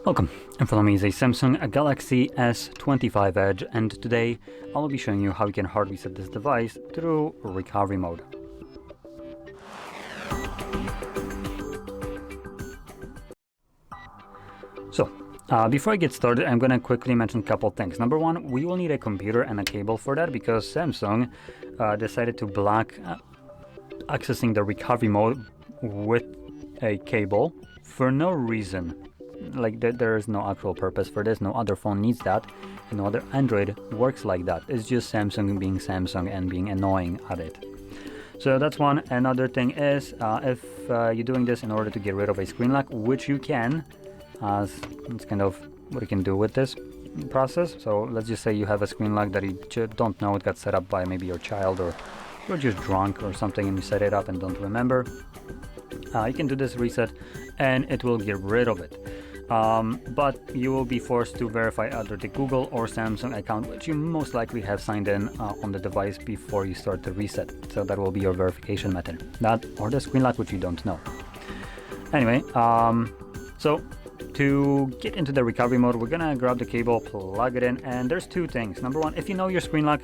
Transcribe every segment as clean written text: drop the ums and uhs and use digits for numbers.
Welcome, in front of me is a Samsung Galaxy S25 Edge, and today I'll be showing you how you can hard reset this device through recovery mode. So, before I get started, I'm going to quickly mention a couple things. Number one, we will need a computer and a cable for that because Samsung decided to block accessing the recovery mode with a cable for no reason. Like there is no actual purpose for this. No other phone needs that. No other Android works like that. It's just Samsung being Samsung and being annoying at it. So that's one. Another thing is if you're doing this in order to get rid of a screen lock, which you can, as it's kind of what you can do with this process. So let's just say you have a screen lock that you don't know it got set up by maybe your child, or you're just drunk or something and you set it up and don't remember. You can do this reset and it will get rid of it. But you will be forced to verify either the Google or Samsung account, which you most likely have signed in on the device before you start the reset. So that will be your verification method. That or the screen lock, which you don't know. Anyway, so to get into the recovery mode, we're gonna grab the cable, plug it in, and there's two things. Number one, if you know your screen lock,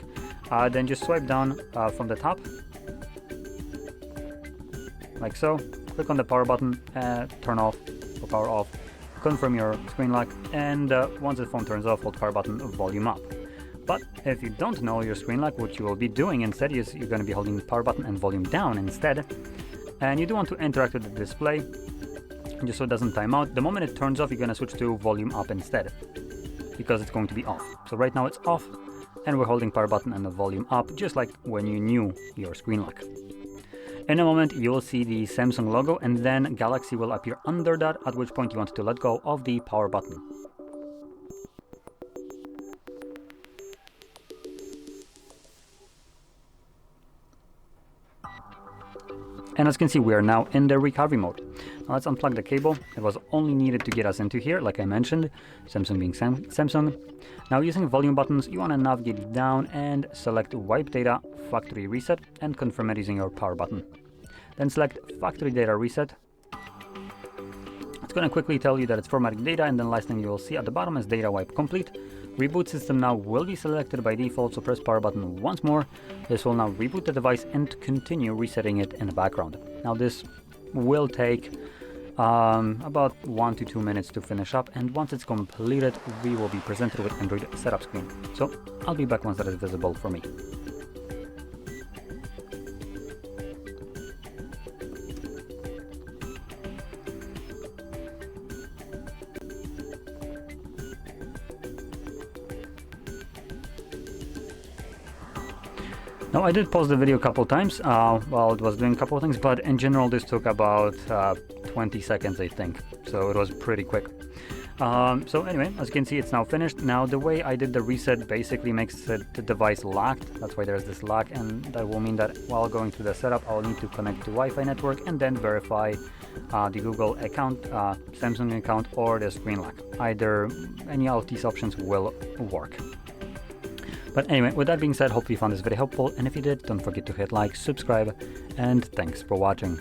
then just swipe down from the top, like so. Click on the power button, turn off or power off, confirm your screen lock, and once the phone turns off, hold power button, volume up. But if you don't know your screen lock, what you will be doing instead is you're going to be holding power button and volume down instead, and you do want to interact with the display just so it doesn't time out. The moment it turns off, you're going to switch to volume up instead because it's going to be off. So right now it's off and we're holding power button and the volume up, just like when you knew your screen lock. In a moment, you will see the Samsung logo and then Galaxy will appear under that, at which point you want to let go of the power button. And as you can see, we are now in the recovery mode. Now let's unplug the cable. It was only needed to get us into here, like I mentioned, Samsung being Samsung. Now using volume buttons, you want to navigate down and select Wipe Data, Factory Reset, and confirm it using your power button. Then select Factory Data Reset. It's going to quickly tell you that it's formatting data, and then last thing you will see at the bottom is Data Wipe Complete. Reboot system now will be selected by default, so press power button once more. This will now reboot the device and continue resetting it in the background. Now this will take about 1 to 2 minutes to finish up, and once it's completed, we will be presented with Android setup screen. So I'll be back once that is visible for me. Now I did pause the video a couple times while it was doing a couple of things, but in general this took about 20 seconds, I think, so it was pretty quick. So anyway, as you can see, it's now finished. Now the way I did the reset basically makes the device locked. That's why there's this lock, and that will mean that while going through the setup, I'll need to connect to Wi-Fi network and then verify the Google account, Samsung account, or the screen lock. Either any of these options will work. But anyway, with that being said, hope you found this video helpful, and if you did, don't forget to hit like, subscribe, and thanks for watching.